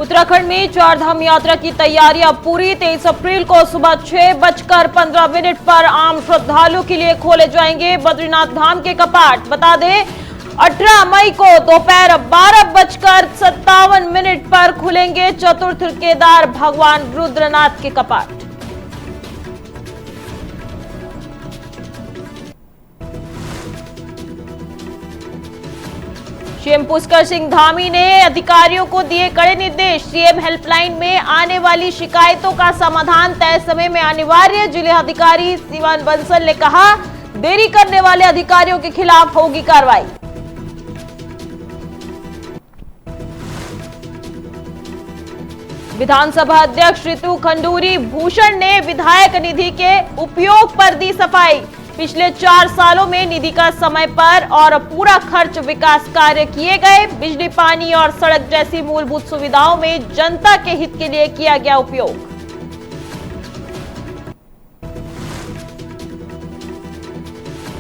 उत्तराखंड में चारधाम यात्रा की तैयारियां पूरी। 23 अप्रैल को सुबह 6:15 पर आम श्रद्धालुओं के लिए खोले जाएंगे बद्रीनाथ धाम के कपाट। बता दें 18 मई को दोपहर 12:57 पर खुलेंगे चतुर्थ केदार भगवान रुद्रनाथ के कपाट। सीएम पुष्कर सिंह धामी ने अधिकारियों को दिए कड़े निर्देश। सीएम हेल्पलाइन में आने वाली शिकायतों का समाधान तय समय में अनिवार्य। जिलाधिकारी सीवान बंसल ने कहा, देरी करने वाले अधिकारियों के खिलाफ होगी कार्रवाई। विधानसभा अध्यक्ष ऋतु खंडूरी भूषण ने विधायक निधि के उपयोग पर दी सफाई। पिछले 4 सालों में निधि का समय पर और पूरा खर्च विकास कार्य किए गए। बिजली, पानी और सड़क जैसी मूलभूत सुविधाओं में जनता के हित के लिए किया गया उपयोग।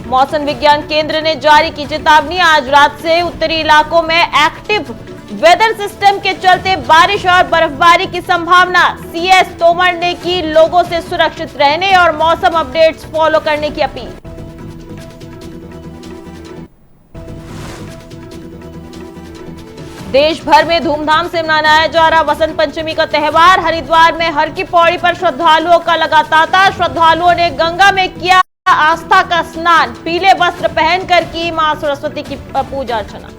मौसम विज्ञान केंद्र ने जारी की चेतावनी। आज रात से उत्तरी इलाकों में एक्टिव वेदर सिस्टम के चलते बारिश और बर्फबारी की संभावना। सीएस तोमर ने की लोगों से सुरक्षित रहने और मौसम अपडेट्स फॉलो करने की अपील। देश भर में धूमधाम से मनाया जा रहा वसंत पंचमी का त्योहार। हरिद्वार में हर की पौड़ी पर श्रद्धालुओं का लगा तांता। श्रद्धालुओं ने गंगा में किया आस्था का स्नान। पीले वस्त्र पहनकर की मां सरस्वती की पूजा अर्चना।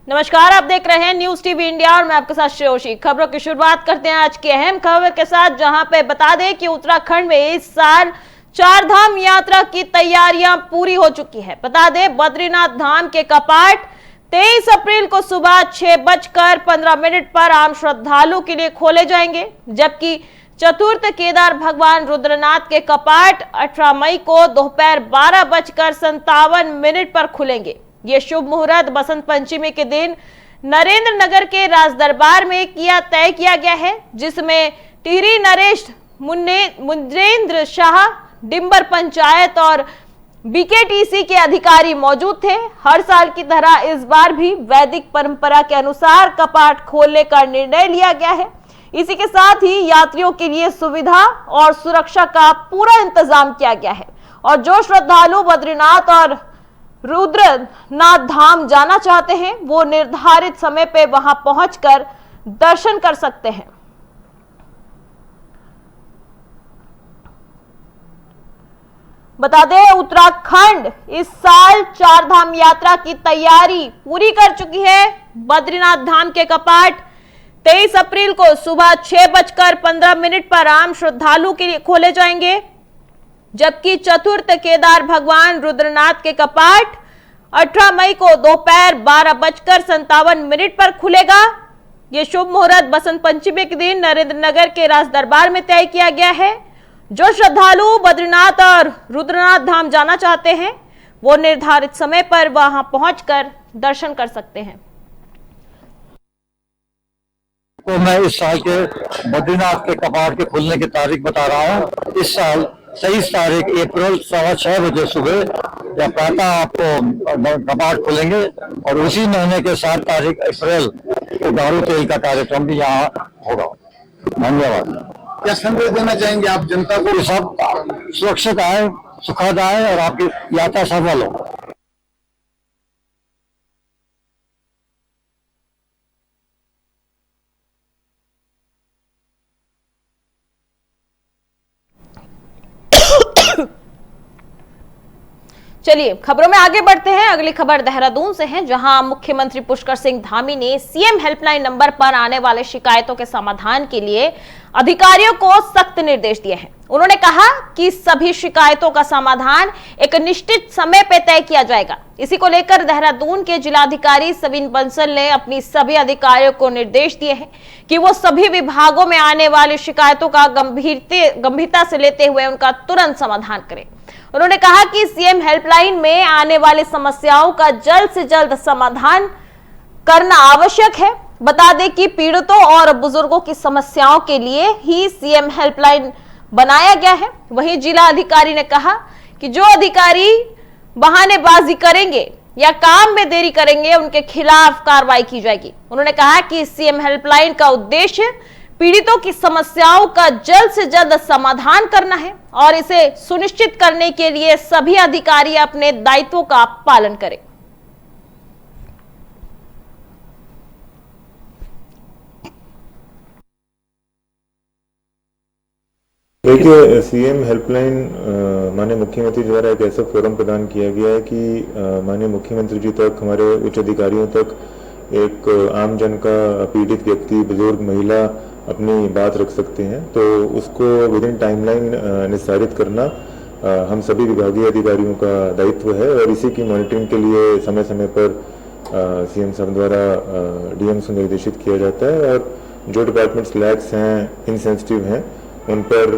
नमस्कार, आप देख रहे हैं न्यूज टीवी इंडिया और मैं आपके साथ श्रेयोशी। खबरों की शुरुआत करते हैं आज की अहम खबर के साथ, जहां पे बता दें कि उत्तराखंड में इस साल चारधाम यात्रा की तैयारियां पूरी हो चुकी है। बता दें बद्रीनाथ धाम के कपाट 23 अप्रैल को सुबह 6:15 पर आम श्रद्धालुओं के लिए खोले जाएंगे, जबकि चतुर्थ केदार भगवान रुद्रनाथ के कपाट 18 मई को दोपहर 12:57 पर खुलेंगे। ये शुभ मुहूर्त बसंत पंचमी के दिन नरेंद्र नगर के राज दरबार में तय किया गया है, जिसमें टिहरी नरेश मुंजेंद्र शाह, डिंबर पंचायत और बीकेटीसी के अधिकारी मौजूद थे। हर साल की तरह इस बार भी वैदिक परंपरा के अनुसार कपाट खोलने का निर्णय लिया गया है। इसी के साथ ही यात्रियों के लिए सुविधा और सुरक्षा का पूरा इंतजाम किया गया है और जो श्रद्धालु बद्रीनाथ और रुद्रनाथ धाम जाना चाहते हैं वो निर्धारित समय पे वहां पहुंचकर दर्शन कर सकते हैं। बता दें उत्तराखंड इस साल चारधाम यात्रा की तैयारी पूरी कर चुकी है। बद्रीनाथ धाम के कपाट 23 अप्रैल को सुबह 6:15 पर आम श्रद्धालुओं के लिए खोले जाएंगे, जबकि चतुर्थ केदार भगवान रुद्रनाथ के कपाट 18 मई को दोपहर 12:57 पर खुलेगा। यह शुभ मुहूर्त बसंत पंचमी के दिन नरेंद्र नगर के राज दरबार में तय किया गया है। जो श्रद्धालु बद्रीनाथ और रुद्रनाथ धाम जाना चाहते हैं वो निर्धारित समय पर वहां पहुंचकर दर्शन कर सकते हैं। तो मैं इस साल के बद्रीनाथ के कपाट के खुलने की तारीख बता रहा हूँ। इस साल 23 तारीख अप्रैल 6:15 बजे सुबह या प्रातः आपको कपाट खुलेंगे और उसी महीने के 7 तारीख अप्रैल को दारू तेल का कार्यक्रम भी यहाँ होगा। धन्यवाद। क्या संदेश देना चाहेंगे आप जनता को? सब सुरक्षित आए, सुखद आए और आपकी यात्रा सफल हो। चलिए खबरों में आगे बढ़ते हैं। अगली खबर देहरादून से है, जहां मुख्यमंत्री पुष्कर सिंह धामी ने सीएम हेल्पलाइन नंबर पर आने वाले शिकायतों के समाधान के लिए अधिकारियों को सख्त निर्देश दिए हैं। उन्होंने कहा कि सभी शिकायतों का समाधान एक निश्चित समय पर तय किया जाएगा। इसी को लेकर देहरादून के जिलाधिकारी सविन बंसल ने अपनी सभी अधिकारियों को निर्देश दिए हैं कि वो सभी विभागों में आने वाली शिकायतों का गंभीरता से लेते हुए उनका तुरंत समाधान करें। उन्होंने कहा कि सीएम हेल्पलाइन में आने वाली समस्याओं का जल्द से जल्द समाधान करना आवश्यक है। बता दें कि पीड़ितों और बुजुर्गों की समस्याओं के लिए ही सीएम हेल्पलाइन बनाया गया है। वहीं जिला अधिकारी ने कहा कि जो अधिकारी बहानेबाजी करेंगे या काम में देरी करेंगे, उनके खिलाफ कार्रवाई की जाएगी। उन्होंने कहा कि सीएम हेल्पलाइन का उद्देश्य पीड़ितों की समस्याओं का जल्द से जल्द समाधान करना है और इसे सुनिश्चित करने के लिए सभी अधिकारी अपने दायित्वों का पालन करें। देखिए, सीएम हेल्पलाइन माननीय मुख्यमंत्री द्वारा एक ऐसा फोरम प्रदान किया गया है कि माननीय मुख्यमंत्री जी तक, हमारे उच्च अधिकारियों तक एक आम जन का, पीड़ित व्यक्ति, बुजुर्ग, महिला अपनी बात रख सकते हैं। तो उसको विद इन टाइमलाइन निस्तारित करना हम सभी विभागीय अधिकारियों का दायित्व है और इसी की मॉनिटरिंग के लिए समय समय पर सीएम साहब द्वारा डीएम को निर्देशित किया जाता है और जो डिपार्टमेंट्स लैक्स हैं, इनसेंसिटिव हैं, उन पर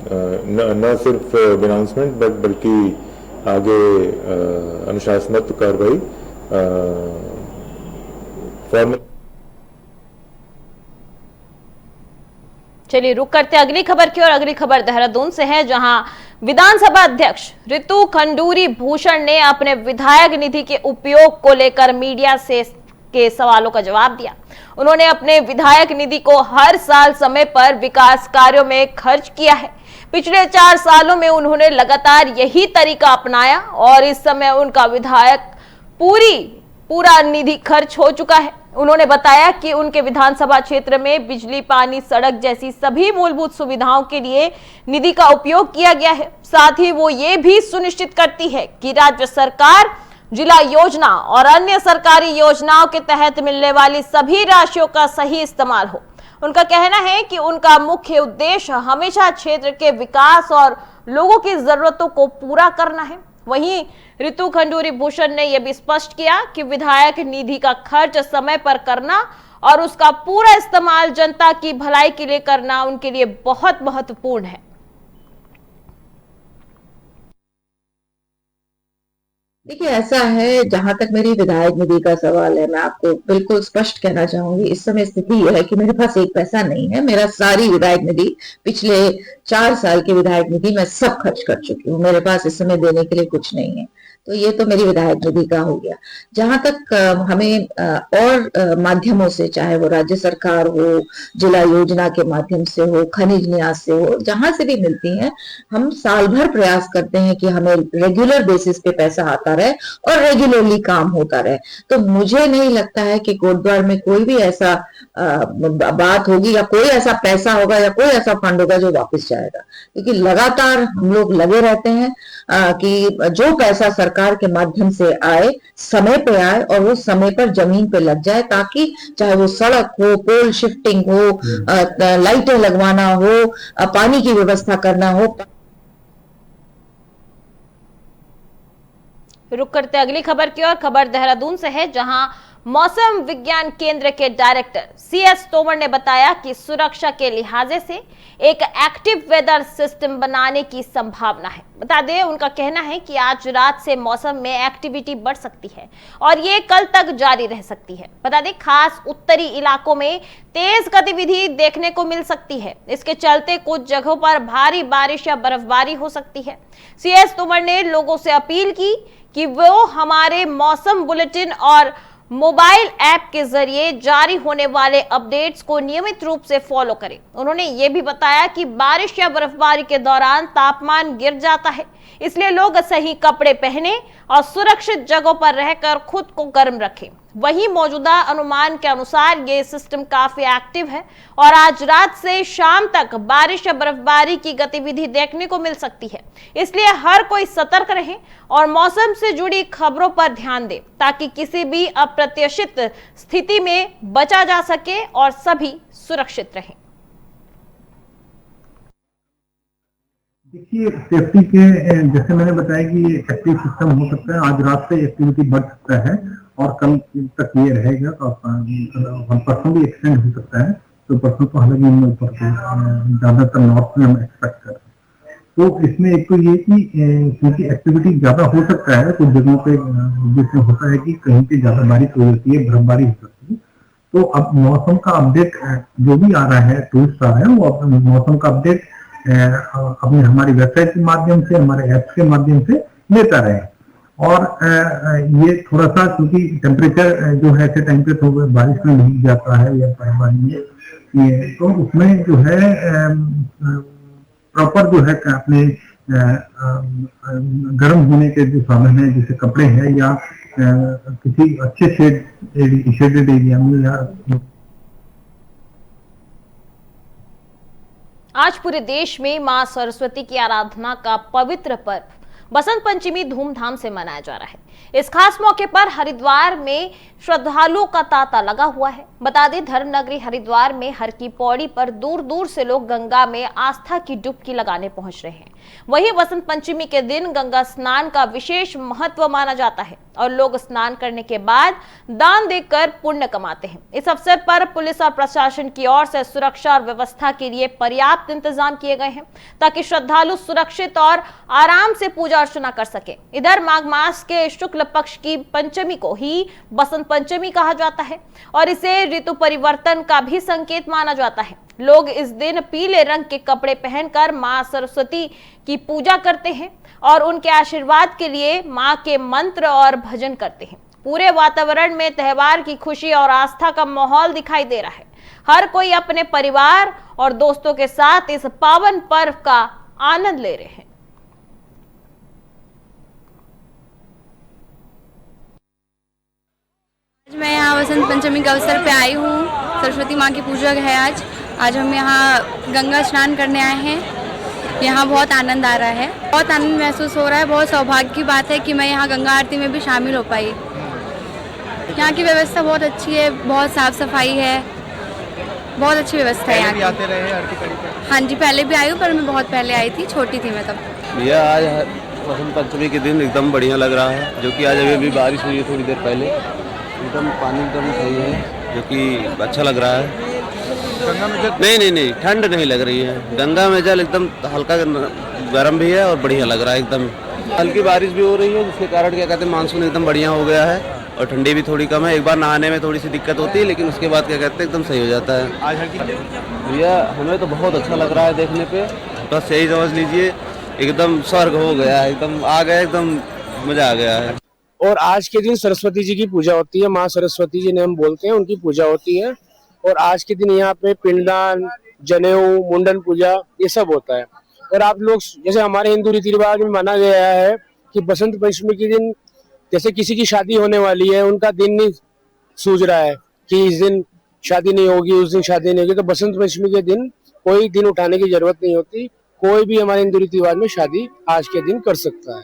न सिर्फ अनाउंसमेंट बल्कि आगे अनुशासनात्मक कार्रवाई फॉर्मल। चलिए रुक करते अगली खबर की ओर। अगली खबर देहरादून से है, जहां विधानसभा अध्यक्ष ऋतु खंडूरी भूषण ने अपने विधायक निधि के उपयोग को लेकर मीडिया से के सवालों का जवाब दिया। उन्होंने अपने विधायक निधि को हर साल समय पर विकास कार्यों में खर्च किया है। पिछले 4 सालों में उन्होंने लगातार यही तरीका अपनाया और इस समय उनका विधायक पूरा निधि खर्च हो चुका है। उन्होंने बताया कि उनके विधानसभा क्षेत्र में बिजली, पानी, सड़क जैसी सभी मूलभूत सुविधाओं के लिए निधि का उपयोग किया गया है। साथ ही वो ये भी सुनिश्चित करती है कि राज्य सरकार, जिला योजना और अन्य सरकारी योजनाओं के तहत मिलने वाली सभी राशियों का सही इस्तेमाल हो। उनका कहना है कि उनका मुख्य उद्देश्य हमेशा क्षेत्र के विकास और लोगों की जरूरतों को पूरा करना है। वहीं ऋतु खंडूरी भूषण ने यह भी स्पष्ट किया कि विधायक निधि का खर्च समय पर करना और उसका पूरा इस्तेमाल जनता की भलाई के लिए करना उनके लिए बहुत महत्वपूर्ण है। देखिए, ऐसा है, जहां तक मेरी विधायक निधि का सवाल है, मैं आपको बिल्कुल स्पष्ट कहना चाहूंगी, इस समय स्थिति यह है कि मेरे पास एक पैसा नहीं है। मेरा सारी विधायक निधि, पिछले 4 साल की विधायक निधि मैं सब खर्च कर चुकी हूँ। मेरे पास इस समय देने के लिए कुछ नहीं है। तो ये तो मेरी विधायक निधि का हो गया। जहां तक हमें और माध्यमों से, चाहे वो राज्य सरकार हो, जिला योजना के माध्यम से हो, खनिज न्यास से हो, जहां से भी मिलती हैं, हम साल भर प्रयास करते हैं कि हमें रेगुलर बेसिस पे पैसा आता रहे और रेगुलरली काम होता रहे। तो मुझे नहीं लगता है कि कोटद्वार में कोई भी ऐसा बात होगी या कोई ऐसा पैसा होगा या कोई ऐसा फंड होगा जो वापस जाएगा, क्योंकि लगातार हम लोग लगे रहते हैं कि जो पैसा सरकार के माध्यम से आए, समय पे आए और वो समय पर जमीन पे लग जाए, ताकि चाहे वो सड़क हो, पोल शिफ्टिंग हो, लाइटें लगवाना हो, पानी की व्यवस्था करना हो। रुक करते अगली खबर की ओर। खबर देहरादून से है, जहां मौसम विज्ञान केंद्र के डायरेक्टर CS तोमर ने बताया कि सुरक्षा के लिहाजे से एक एक्टिव वेदर सिस्टम बनाने की संभावना है। बता दें, उनका कहना है कि आज रात से मौसम में एक्टिविटी बढ़ सकती है और ये कल तक जारी रह सकती है। बता दें, खास उत्तरी इलाकों में तेज गतिविधि देखने को मिल सकती है। इसके चलते कुछ जगहों पर भारी बारिश या बर्फबारी हो सकती है। CS तोमर ने लोगों से अपील की कि वो हमारे मौसम बुलेटिन और मोबाइल ऐप के जरिए जारी होने वाले अपडेट्स को नियमित रूप से फॉलो करें। उन्होंने ये भी बताया कि बारिश या बर्फबारी के दौरान तापमान गिर जाता है, इसलिए लोग सही कपड़े पहने और सुरक्षित जगहों पर रहकर खुद को गर्म रखें। वहीं मौजूदा अनुमान के अनुसार ये सिस्टम काफी एक्टिव है और आज रात से शाम तक बारिश या बर्फबारी की गतिविधि देखने को मिल सकती है। इसलिए हर कोई सतर्क रहे और मौसम से जुड़ी खबरों पर ध्यान दे, ताकि किसी भी अप्रत्याशित स्थिति में बचा जा सके और सभी सुरक्षित रहें। देखिए, सेफ्टी के जैसे मैंने बताया कि ये एक्टिव सिस्टम हो सकता है, आज रात से एक्टिविटी बढ़ सकता है और कल तक ये रहेगा। तो परसों भी एक्सटेंड हो सकता है। तो परसों तो हालांकि ऊपर ज्यादातर नॉर्थ में हम एक्सपेक्ट कर रहे हैं। तो इसमें एक तो ये कि क्योंकि एक्टिविटी ज्यादा हो सकता है, कुछ जगहों पे जैसे होता है कि कहीं पे ज्यादा बारिश हो जाती है, बर्फबारी हो सकती है। तो अब मौसम का अपडेट जो भी आ रहा है, टूरिस्ट आ रहे हैं, वो मौसम का अपडेट अपने हमारी वेबसाइट के माध्यम से, हमारे ऐप्स के माध्यम से लेता रहे। और ये थोड़ा सा क्योंकि टेम्परेचर जो है ऐसे टाइम पे तो बारिश में भीग जाता है या पानी में, ये तो उसमें जो है प्रॉपर जो है अपने गर्म होने के जो साधन है जैसे कपड़े हैं या किसी अच्छे शेडेड एरिया में या। आज पूरे देश में मां सरस्वती की आराधना का पवित्र पर्व बसंत पंचमी धूमधाम से मनाया जा रहा है। इस खास मौके पर हरिद्वार में श्रद्धालुओं का तांता लगा हुआ है। बता दें, धर्म नगरी हरिद्वार में हर की पौड़ी पर दूर दूर से लोग गंगा में आस्था की डुबकी लगाने पहुंच रहे हैं। वहीं बसंत पंचमी के दिन गंगा स्नान का विशेष महत्व माना जाता है और लोग स्नान करने के बाद दान देकर पुण्य कमाते हैं। इस अवसर पर पुलिस और प्रशासन की ओर से सुरक्षा और व्यवस्था के लिए पर्याप्त इंतजाम किए गए हैं ताकि श्रद्धालु सुरक्षित और आराम से पूजा अर्चना कर सके। इधर माघ मास के शुक्ल पक्ष की पंचमी को ही बसंत पंचमी कहा जाता है और इसे ऋतु परिवर्तन का भी संकेत माना जाता है। लोग इस दिन पीले रंग के कपड़े पहनकर मां सरस्वती की पूजा करते हैं और उनके आशीर्वाद के लिए मां के मंत्र और भजन करते हैं। पूरे वातावरण में त्योहार की खुशी और आस्था का माहौल दिखाई दे रहा है। हर कोई अपने परिवार और दोस्तों के साथ इस पावन पर्व का आनंद ले रहे हैं। मैं यहाँ बसंत पंचमी के अवसर पे आई हूँ। सरस्वती माँ की पूजा है आज हम यहाँ गंगा स्नान करने आए हैं। यहाँ बहुत आनंद आ रहा है, बहुत आनंद महसूस हो रहा है। बहुत सौभाग्य की बात है कि मैं यहाँ गंगा आरती में भी शामिल हो पाई। यहाँ की व्यवस्था बहुत अच्छी है, बहुत साफ सफाई है, बहुत अच्छी व्यवस्था है यहाँ की। आते रहे आरती करी? हाँ जी, पहले भी आई हूँ, पर मैं बहुत पहले आई थी, छोटी थी मैं तब। यह आज बसंत पंचमी के दिन एकदम बढ़िया लग रहा है, जो कि आज अभी भी बारिश हुई है थोड़ी देर पहले। एकदम पानी एकदम सही है, जो कि अच्छा लग रहा है। गंगा में जल नहीं ठंड नहीं लग रही है। गंगा में जल एकदम हल्का गर्म भी है और बढ़िया लग रहा है। एकदम हल्की बारिश भी हो रही है, जिसके कारण क्या कहते हैं मानसून एकदम बढ़िया हो गया है और ठंडी भी थोड़ी कम है। एक बार नहाने में थोड़ी सी दिक्कत होती है, लेकिन उसके बाद क्या कहते हैं एकदम सही हो जाता है। आज भैया हमें तो बहुत अच्छा लग रहा है देखने पे, बस यही समझ लीजिए एकदम स्वर्ग हो गया है, एकदम आ गया, एकदम मजा आ गया है। और आज के दिन सरस्वती जी की पूजा होती है, माँ सरस्वती जी ने हम बोलते हैं, उनकी पूजा होती है। और आज के दिन यहाँ पे पिंडदान, जनेऊ, मुंडन पूजा ये सब होता है। और आप लोग जैसे हमारे हिंदू रीति रिवाज में माना गया है कि बसंत पंचमी के दिन जैसे किसी की शादी होने वाली है, उनका दिन नहीं सूझ रहा है कि इस दिन शादी नहीं होगी, उस दिन शादी नहीं होगी, तो बसंत पंचमी के दिन कोई दिन उठाने की जरूरत नहीं होती। कोई भी हमारे हिंदू रीति रिवाज में शादी आज के दिन कर सकता है।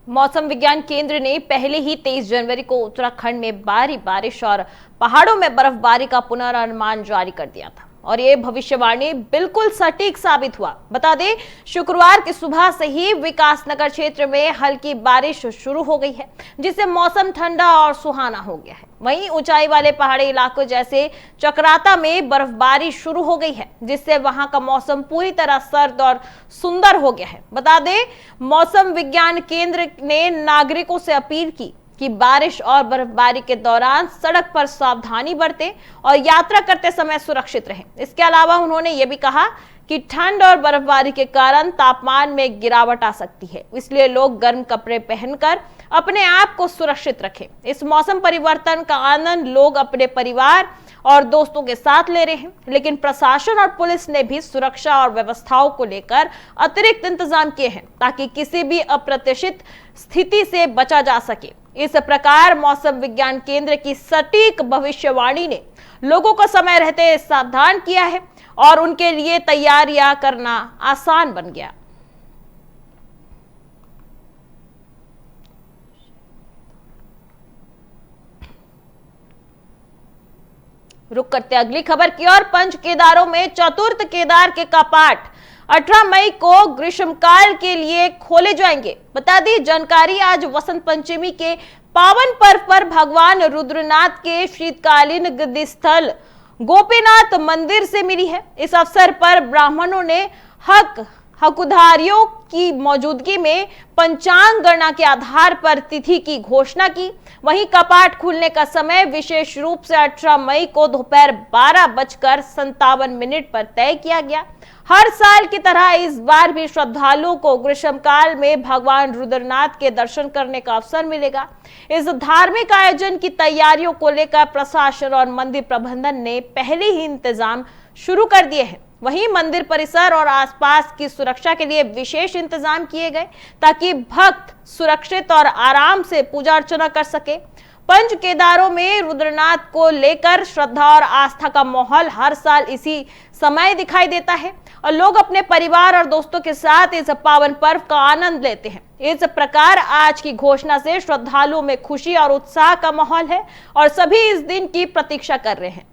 मौसम विज्ञान केंद्र ने पहले ही 23 जनवरी को उत्तराखंड में भारी बारिश और पहाड़ों में बर्फबारी का पुनर्नुमान जारी कर दिया था और ये भविष्यवाणी बिल्कुल सटीक साबित हुआ। बता दें, शुक्रवार की सुबह से ही विकासनगर क्षेत्र में हल्की बारिश शुरू हो गई है, जिससे मौसम ठंडा और सुहाना हो गया है। वहीं ऊंचाई वाले पहाड़ी इलाकों जैसे चक्राता में बर्फबारी शुरू हो गई है, जिससे वहां का मौसम पूरी तरह सर्द और सुंदर हो गया है। बता दें, मौसम विज्ञान केंद्र ने नागरिकों से अपील की कि बारिश और बर्फबारी के दौरान सड़क पर सावधानी बरतें और यात्रा करते समय सुरक्षित रहें। इसके अलावा उन्होंने ये भी कहा कि ठंड और बर्फबारी के कारण तापमान में गिरावट आ सकती है, इसलिए लोग गर्म कपड़े पहनकर अपने आप को सुरक्षित रखें। इस मौसम परिवर्तन का आनंद लोग अपने परिवार और दोस्तों के साथ ले रहे हैं, लेकिन प्रशासन और पुलिस ने भी सुरक्षा और व्यवस्थाओं को लेकर अतिरिक्त इंतजाम किए हैं ताकि किसी भी अप्रत्याशित स्थिति से बचा जा सके। इस प्रकार मौसम विज्ञान केंद्र की सटीक भविष्यवाणी ने लोगों को समय रहते सावधान किया है और उनके लिए तैयारियां करना आसान बन गया। रुक करते अगली खबर की ओर। पंच केदारों में चतुर्थ केदार के कपाट 18 मई को ग्रीष्मकाल के लिए खोले जाएंगे। बता दी जानकारी आज वसंत पंचमी के पावन पर्व पर भगवान रुद्रनाथ के शीतकालीन गद्दी स्थल गोपीनाथ मंदिर से मिली है। इस अवसर पर ब्राह्मणों ने हकदारियों की मौजूदगी में पंचांग गणना के आधार पर तिथि की घोषणा की। वहीं कपाट खुलने का समय विशेष रूप से 18 मई को दोपहर 12:57 पर तय किया गया। हर साल की तरह इस बार भी श्रद्धालुओं को ग्रीष्मकाल में भगवान रुद्रनाथ के दर्शन करने का अवसर मिलेगा। इस धार्मिक आयोजन की तैयारियों को लेकर प्रशासन और मंदिर प्रबंधन ने पहले ही इंतजाम शुरू कर दिए हैं। वहीं मंदिर परिसर और आसपास की सुरक्षा के लिए विशेष इंतजाम किए गए ताकि भक्त सुरक्षित और आराम से पूजा अर्चना कर सके। पंच केदारों में रुद्रनाथ को लेकर श्रद्धा और आस्था का माहौल हर साल इसी समय दिखाई देता है और लोग अपने परिवार और दोस्तों के साथ इस पावन पर्व का आनंद लेते हैं। इस प्रकार आज की घोषणा से श्रद्धालुओं में खुशी और उत्साह का माहौल है और सभी इस दिन की प्रतीक्षा कर रहे हैं।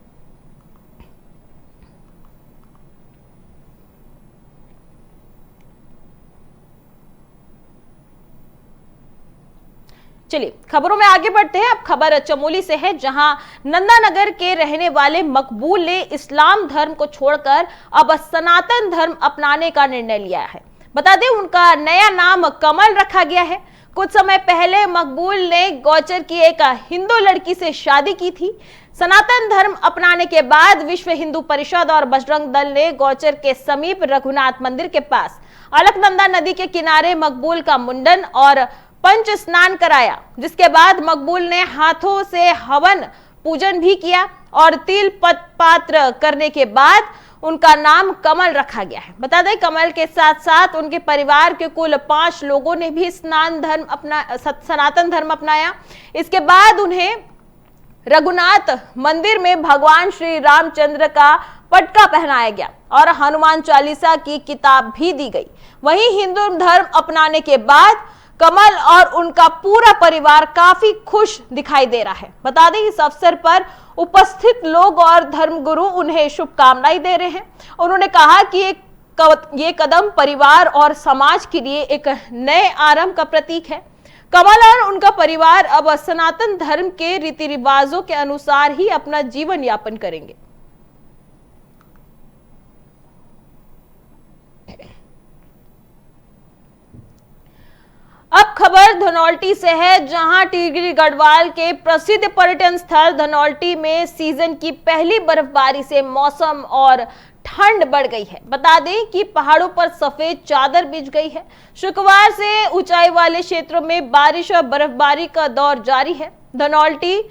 चलिए खबरों में आगे बढ़ते हैं। अब खबर चमोली से है, जहां नंदानगर के रहने वाले मकबूल ने इस्लाम धर्म को छोड़कर अब सनातन धर्म अपनाने का निर्णय लिया है। बता दें उनका नया नाम कमल रखा गया है। कुछ समय पहले मकबूल ने गौचर की एक हिंदू लड़की से शादी की थी। सनातन धर्म अपनाने के बाद विश्व हिंदू परिषद और बजरंग दल ने गौचर के समीप रघुनाथ मंदिर के पास अलकनंदा नदी के किनारे मकबूल का मुंडन और पंच स्नान कराया, जिसके बाद मकबूल ने हाथों से हवन पूजन भी किया और तिल पात्र करने के बाद उनका नाम कमल रखा गया है। बता दें कमल के साथ साथ उनके परिवार के कुल 5 लोगों ने भी सनातन धर्म अपनाया। इसके बाद उन्हें रघुनाथ मंदिर में भगवान श्री रामचंद्र का पटका पहनाया गया और हनुमान चालीसा की किताब भी दी गई। वहीं हिंदू धर्म अपनाने के बाद कमल और उनका पूरा परिवार काफी खुश दिखाई दे रहा है। बता दें इस अवसर पर उपस्थित लोग और धर्मगुरु उन्हें शुभकामनाएं दे रहे हैं। उन्होंने कहा कि ये कदम परिवार और समाज के लिए एक नए आरंभ का प्रतीक है। कमल और उनका परिवार अब सनातन धर्म के रीति रिवाजों के अनुसार ही अपना जीवन यापन करेंगे। अब खबर धनौल्टी से है, जहां टिहरी गढ़वाल के प्रसिद्ध पर्यटन स्थल धनौल्टी में सीजन की पहली बर्फबारी से मौसम और ठंड बढ़ गई है। बता दें कि पहाड़ों पर सफेद चादर बिछ गई है। शुक्रवार से ऊंचाई वाले क्षेत्रों में बारिश और बर्फबारी का दौर जारी है। धनौल्टी,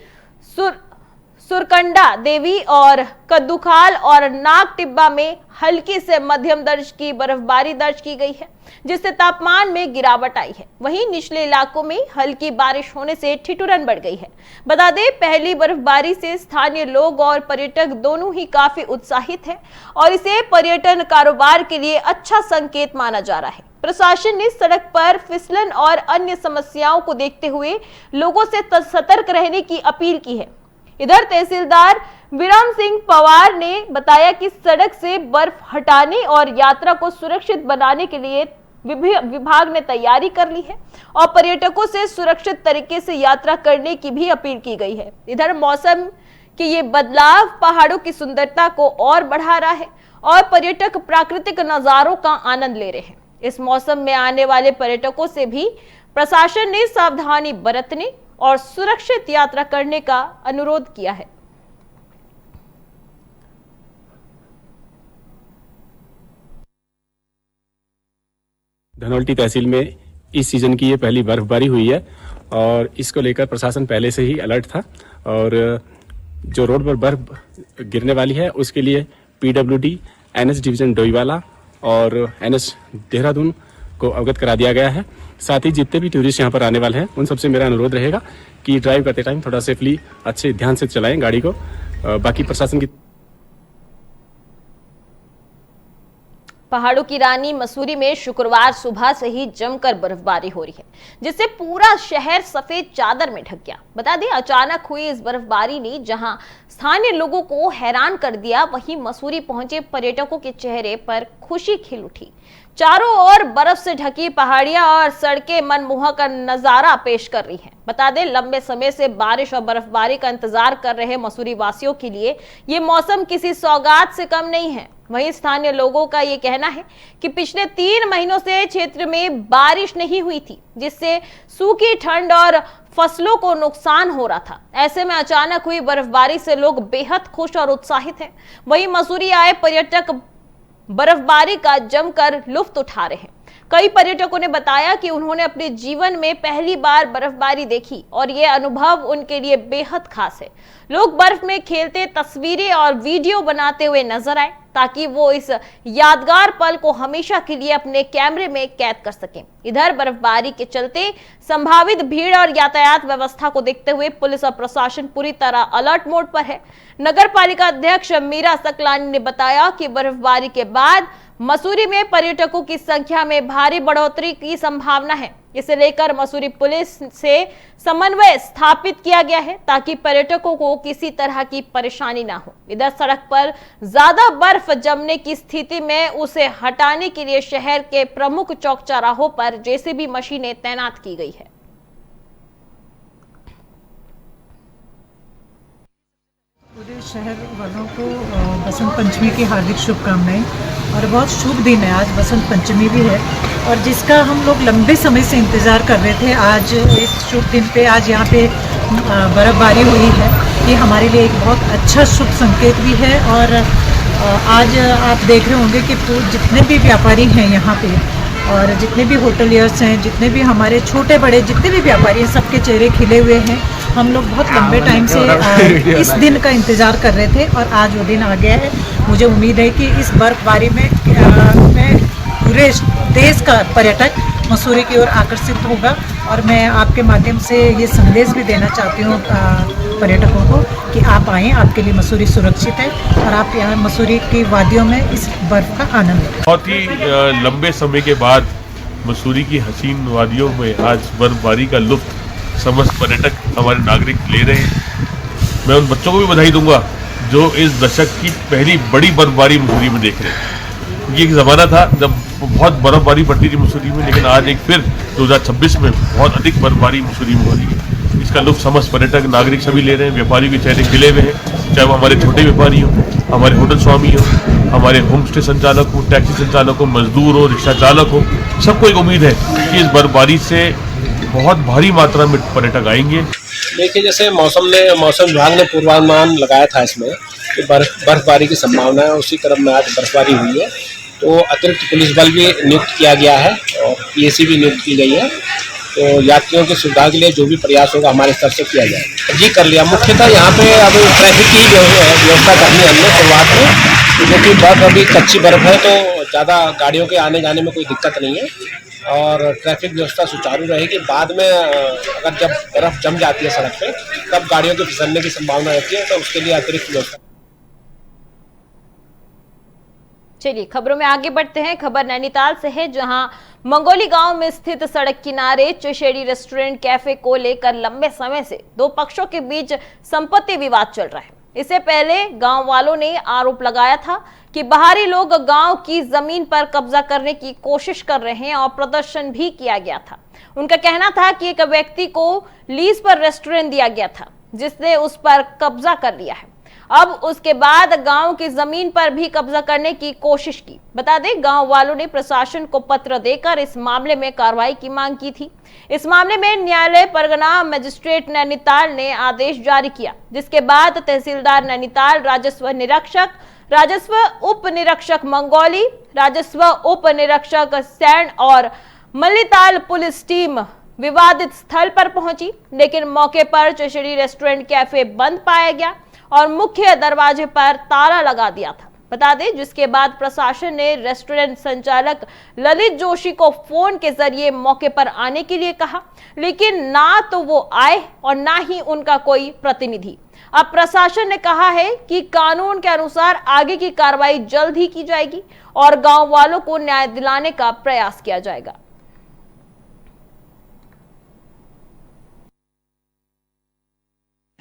सुरकंडा देवी और कद्दूखाल और नाग टिब्बा में हल्की से मध्यम दर्ज की बर्फबारी दर्ज की गई है, जिससे तापमान में गिरावट आई है। वहीं निचले इलाकों में हल्की बारिश होने से ठिठुरन बढ़ गई है। बता दें पहली बर्फबारी से स्थानीय लोग और पर्यटक दोनों ही काफी उत्साहित हैं और इसे पर्यटन कारोबार के लिए अच्छा संकेत माना जा रहा है। प्रशासन ने सड़क पर फिसलन और अन्य समस्याओं को देखते हुए लोगों से सतर्क रहने की अपील की है। इधर तहसीलदार विरम सिंह पवार ने बताया कि सड़क से बर्फ हटाने और यात्रा को सुरक्षित बनाने के लिए विभाग ने तैयारी कर ली है और पर्यटकों से सुरक्षित तरीके से यात्रा करने की भी अपील की गई है। इधर मौसम के ये बदलाव पहाड़ों की सुंदरता को और बढ़ा रहा है और पर्यटक प्राकृतिक नजारों का आनंद ले रहे हैं। इस मौसम में आने वाले पर्यटकों से भी प्रशासन ने सावधानी बरतने और सुरक्षित यात्रा करने का अनुरोध किया है। धनौल्टी तहसील में इस सीजन की ये पहली बर्फबारी हुई है और इसको लेकर प्रशासन पहले से ही अलर्ट था और जो रोड पर बर्फ गिरने वाली है उसके लिए पीडब्ल्यूडी, एनएच डिवीजन डोईवाला और एनएच देहरादून को अवगत करा दिया गया है। साथ ही जितने भी टूरिस्ट यहाँ पर आने वाले हैं उन सबसे मेरा अनुरोध रहेगा कि ड्राइव करते टाइम थोड़ा सेफली अच्छे ध्यान से चलाएं गाड़ी को। बाकी प्रशासन की पहाड़ों की रानी मसूरी में शुक्रवार सुबह से ही जमकर बर्फबारी हो रही है, जिससे पूरा शहर सफेद चादर में ढक गया। बता दें अचानक हुई इस बर्फबारी ने जहां स्थानीय लोगों को हैरान कर दिया, वहीं मसूरी पहुंचे पर्यटकों के चेहरे पर खुशी खिल उठी। चारों ओर बर्फ से ढकी पहाड़ियां और सड़कें मनमोहक नजारा पेश कर रही हैं। बता दें, लंबे समय से बारिश और बर्फबारी का इंतजार कर रहे मसूरी वासियों के लिए ये मौसम किसी सौगात से कम नहीं है। वहीं स्थानीय लोगों का ये कहना है कि पिछले 3 महीनों से क्षेत्र में बारिश नहीं हुई थी, जिससे सूखी ठंड और फसलों को नुकसान हो रहा था। ऐसे में अचानक हुई बर्फबारी से लोग बेहद खुश और उत्साहित हैं। वहीं मसूरी आए पर्यटक बर्फबारी का जमकर लुत्फ उठा रहे हैं। कई पर्यटकों ने बताया कि उन्होंने अपने जीवन में पहली बार बर्फबारी देखी और ये अनुभव उनके लिए बेहद खास है। लोग बर्फ में खेलते तस्वीरें और वीडियो बनाते हुए नजर आए ताकि वो इस यादगार पल को हमेशा के लिए अपने कैमरे में कैद कर सकें। इधर बर्फबारी के चलते संभावित भीड़ और यातायात व्यवस्था को देखते हुए पुलिस और प्रशासन पूरी तरह अलर्ट मोड पर है। नगर पालिका अध्यक्ष मीरा सकलानी ने बताया कि बर्फबारी के बाद मसूरी में पर्यटकों की संख्या में भारी बढ़ोतरी की संभावना है। इसे लेकर मसूरी पुलिस से समन्वय स्थापित किया गया है ताकि पर्यटकों को किसी तरह की परेशानी ना हो। इधर सड़क पर ज्यादा बर्फ जमने की स्थिति में उसे हटाने के लिए शहर के प्रमुख चौक चौराहों पर जेसीबी मशीनें तैनात की गई है। पूरे शहर वालों को बसंत पंचमी की हार्दिक शुभकामनाएं। और बहुत शुभ दिन है, आज बसंत पंचमी भी है और जिसका हम लोग लंबे समय से इंतज़ार कर रहे थे। आज इस शुभ दिन पे आज यहाँ पे बर्फ़बारी हुई है, ये हमारे लिए एक बहुत अच्छा शुभ संकेत भी है। और आज आप देख रहे होंगे कि जितने भी व्यापारी हैं यहाँ पे और जितने भी होटलियर्स हैं, जितने भी हमारे छोटे बड़े जितने भी व्यापारी हैं, सबके चेहरे खिले हुए हैं। हम लोग बहुत लंबे टाइम से इस दिन का इंतज़ार कर रहे थे और आज वो दिन आ गया है। मुझे उम्मीद है कि इस बर्फबारी में पूरे देश का पर्यटक मसूरी की ओर आकर्षित होगा। और मैं आपके माध्यम से ये संदेश भी देना चाहती हूँ पर्यटकों को कि आप आएँ, आपके लिए मसूरी सुरक्षित है और आप यहाँ मसूरी की वादियों में इस बर्फ का आनंद लें। बहुत ही लंबे समय के बाद मसूरी की हसीन वादियों में आज बर्फबारी का लुत्फ समस्त पर्यटक हमारे नागरिक ले रहे हैं। मैं उन बच्चों को भी बधाई दूंगा जो इस दशक की पहली बड़ी बर्फबारी मसूरी में देख रहे हैं। ये एक ज़माना था जब बहुत बर्फबारी पड़ती थी मसूरी में, लेकिन आज एक फिर 2026 में बहुत अधिक बर्फबारी मसूरी में हो रही है। इसका लुत्फ समस्त पर्यटक नागरिक सभी ले रहे हैं। व्यापारी के चेहरे खिले हुए हैं, चाहे वो हमारे छोटे व्यापारी हों, हमारे होटल स्वामी हों, हमारे होम स्टे संचालक हो, टैक्सी संचालक हो, मजदूर हो, रिक्शा चालक हो, सबको एक उम्मीद है कि इस बर्फबारी से बहुत भारी मात्रा में पर्यटक आएंगे। देखिए, जैसे मौसम विभाग ने पूर्वानुमान लगाया था इसमें कि बर्फबारी की संभावना है, उसी क्रम में आज बर्फबारी हुई है। तो अतिरिक्त पुलिस बल भी नियुक्त किया गया है और पीएसी भी नियुक्त की गई है। तो यात्रियों की सुविधा के लिए जो भी प्रयास होगा हमारे स्तर से किया जाएगा। जी कर लिया, मुख्यतः यहाँ पे अब ट्रैफिक की व्यवस्था करनी है हमने शुरुआत में, क्योंकि बर्फ अभी कच्ची बर्फ है तो ज़्यादा गाड़ियों के आने जाने में कोई दिक्कत नहीं है और ट्रैफिक व्यवस्था सुचारू रहेगी। बाद में अगर जब बर्फ जम जाती है सड़क पे तब गाड़ियों के फिसलने की संभावना रहती है, तो उसके लिए अतिरिक्त व्यवस्था। चलिए खबरों में आगे बढ़ते हैं। खबर नैनीताल से है, जहां मंगोली गांव में स्थित सड़क किनारे चशेड़ी रेस्टोरेंट कैफे को लेकर लंबे समय से दो पक्षों के बीच संपत्ति विवाद चल रहा है। इससे पहले गांव वालों ने आरोप लगाया था कि बाहरी लोग गांव की जमीन पर कब्जा करने की कोशिश कर रहे हैं और प्रदर्शन भी किया गया था। उनका कहना था कि एक व्यक्ति को लीज पर रेस्टोरेंट दिया गया था जिसने उस पर कब्जा कर लिया है। अब उसके बाद गांव की जमीन पर भी कब्जा करने की कोशिश की। बता दें, गांव वालों ने प्रशासन को पत्र देकर इस मामले में कार्रवाई की मांग की थी। इस मामले में न्यायालय परगना मजिस्ट्रेट नैनीताल ने आदेश जारी किया, जिसके बाद तहसीलदार नैनीताल, राजस्व उप निरीक्षक मंगोली, राजस्व उप निरीक्षक सैंड और मल्लीताल पुलिस टीम विवादित स्थल पर पहुंची, लेकिन मौके पर चशेड़ी रेस्टोरेंट कैफे बंद पाया गया और मुख्य दरवाजे पर ताला लगा दिया था। बता दें, जिसके बाद प्रशासन ने रेस्टोरेंट संचालक ललित जोशी को फोन के जरिए मौके पर आने के लिए कहा, लेकिन ना तो वो आए और ना ही उनका कोई प्रतिनिधि। अब प्रशासन ने कहा है कि कानून के अनुसार आगे की कार्रवाई जल्द ही की जाएगी और गांव वालों को न्याय दिलाने का प्रयास किया जाएगा।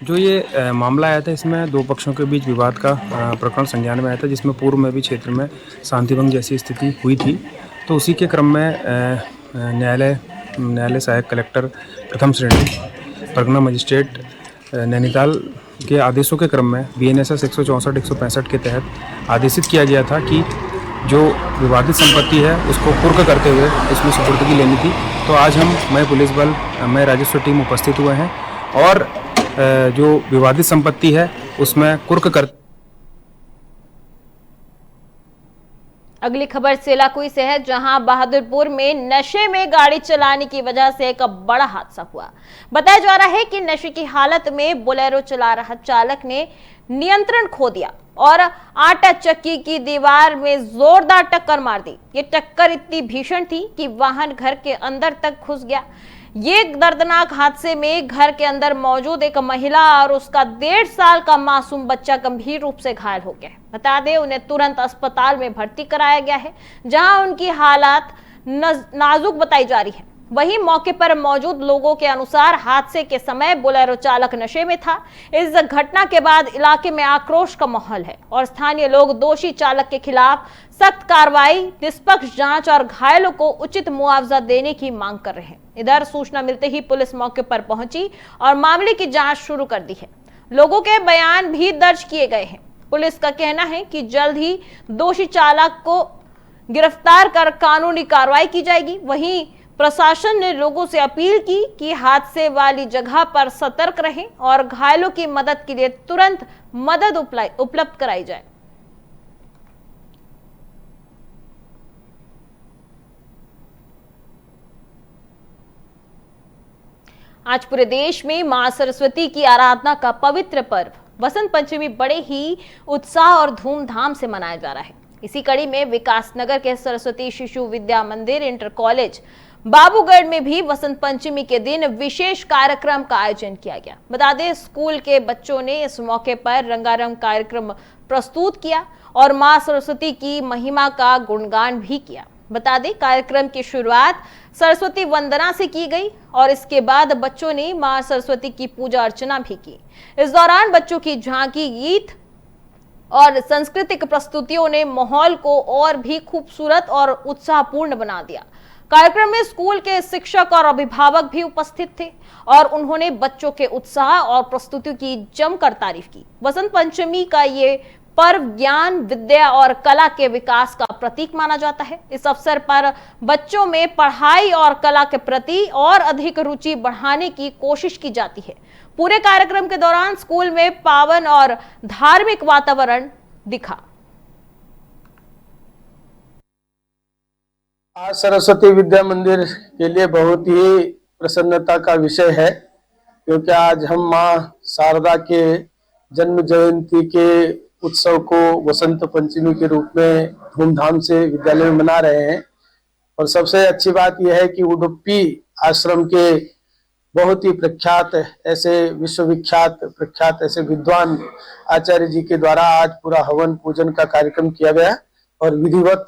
जो ये मामला आया था, इसमें दो पक्षों के बीच विवाद का प्रकरण संज्ञान में आया था, जिसमें पूर्व में भी क्षेत्र में शांति भंग जैसी स्थिति हुई थी। तो उसी के क्रम में न्यायालय सहायक कलेक्टर प्रथम श्रेणी परगना मजिस्ट्रेट नैनीताल के आदेशों के क्रम में BNSS 164-165 के तहत आदेशित किया गया था कि जो विवादित संपत्ति है उसको कुर्क करते हुए उसमें सुपुर्दगी लेनी थी। तो आज मैं पुलिस बल, मैं राजस्व टीम उपस्थित हुए हैं और जो विवादित संपत्ति है उसमें कुर्क कर। अगली खबर सेलाकुई से है, जहां बहादुरपुर में नशे में गाड़ी चलाने की वजह से एक बड़ा हादसा हुआ। बताया जा रहा है कि नशे की हालत में बोलेरो चला रहा चालक ने नियंत्रण खो दिया और आटा चक्की की दीवार में जोरदार टक्कर मार दी। ये टक्कर इतनी भीषण थी कि वाहन घर के अंदर तक घुस गया। ये दर्दनाक हादसे में घर के अंदर मौजूद एक महिला और उसका 1.5 साल का मासूम बच्चा गंभीर रूप से घायल हो गया। बता दें, उन्हें तुरंत अस्पताल में भर्ती कराया गया है, जहां उनकी हालत नाजुक बताई जा रही है। वहीं मौके पर मौजूद लोगों के अनुसार हादसे के समय बोलेरो चालक नशे में था। इस घटना के बाद इलाके में आक्रोश का माहौल है और स्थानीय लोग दोषी चालक के खिलाफ सख्त कार्रवाई, निष्पक्ष जांच और घायलों को उचित मुआवजा देने की मांग कर रहे हैं। इधर सूचना मिलते ही पुलिस मौके पर पहुंची और मामले की जांच शुरू कर दी है। लोगों के बयान भी दर्ज किए गए हैं। पुलिस का कहना है कि जल्द ही दोषी चालक को गिरफ्तार कर कानूनी कार्रवाई की जाएगी। वहीं प्रशासन ने लोगों से अपील की कि हादसे वाली जगह पर सतर्क रहें और घायलों की मदद के लिए तुरंत मदद उपलब्ध कराई जाए। आज पूरे देश में मां सरस्वती की आराधना का पवित्र पर्व वसंत पंचमी बड़े ही उत्साह और धूमधाम से मनाया जा रहा है। इसी कड़ी में विकासनगर के सरस्वती शिशु विद्या मंदिर इंटर कॉलेज बाबूगढ़ में भी वसंत पंचमी के दिन विशेष कार्यक्रम का आयोजन किया गया। बता दें, स्कूल के बच्चों ने इस मौके पर रंगारंग कार्यक्रम प्रस्तुत किया और मां सरस्वती की महिमा का गुणगान भी किया। बता दें, कार्यक्रम की शुरुआत सरस्वती वंदना से की गई और इसके बाद बच्चों ने मां सरस्वती की पूजा अर्चना भी की। इस दौरान बच्चों की झांकी, गीत और सांस्कृतिक प्रस्तुतियों ने माहौल को और भी खूबसूरत और उत्साहपूर्ण बना दिया। कार्यक्रम में स्कूल के शिक्षक और अभिभावक भी उपस्थित थे और उन्होंने बच्चों के उत्साह और प्रस्तुतियों की जमकर तारीफ की। वसंत पंचमी का ये पर्व ज्ञान, विद्या और कला के विकास का प्रतीक माना जाता है। इस अवसर पर बच्चों में पढ़ाई और कला के प्रति और अधिक रुचि बढ़ाने की कोशिश की जाती है। पूरे कार्यक्रम के दौरान स्कूल में पावन और धार्मिक वातावरण दिखा। आज सरस्वती विद्या मंदिर के लिए बहुत ही प्रसन्नता का विषय है, क्योंकि आज हम मां शारदा के जन्म जयंती के उत्सव को वसंत पंचमी के रूप में धूमधाम से विद्यालय में मना रहे हैं। और सबसे अच्छी बात यह है कि उडुपी आश्रम के बहुत ही प्रख्यात ऐसे विश्वविख्यात प्रख्यात ऐसे विद्वान आचार्य जी के द्वारा आज पूरा हवन पूजन का कार्यक्रम किया गया और विधिवत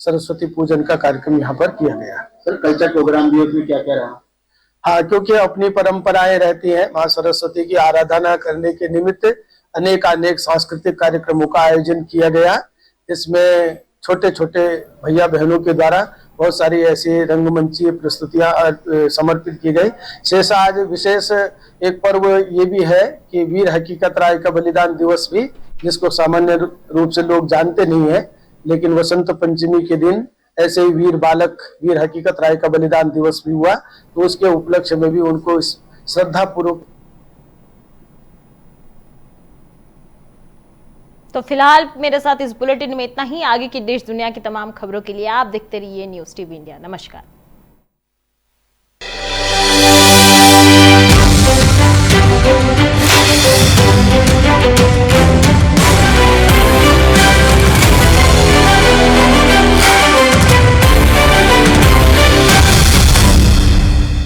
सरस्वती पूजन का कार्यक्रम यहाँ पर किया गया। सर, कल्चर प्रोग्राम भी उसमें क्या क्या रहा? हाँ, क्योंकि अपनी परंपराएं रहती हैं। माँ सरस्वती की आराधना करने के निमित्त अनेक सांस्कृतिक कार्यक्रमों का आयोजन किया गया। इसमें छोटे छोटे भैया बहनों के द्वारा बहुत सारी ऐसी रंगमंचीय प्रस्तुतियां समर्पित की गई। शेष आज विशेष एक पर्व ये भी है कि वीर हकीकत राय का बलिदान दिवस भी, जिसको सामान्य रूप से लोग जानते नहीं है, लेकिन वसंत पंचमी के दिन ऐसे ही वीर बालक वीर हकीकत राय का बलिदान दिवस भी हुआ, तो उसके उपलक्ष्य में भी उनको श्रद्धा पूर्वक। तो फिलहाल मेरे साथ इस बुलेटिन में इतना ही। आगे की देश दुनिया की तमाम खबरों के लिए आप देखते रहिए न्यूज़ टीवी इंडिया। नमस्कार।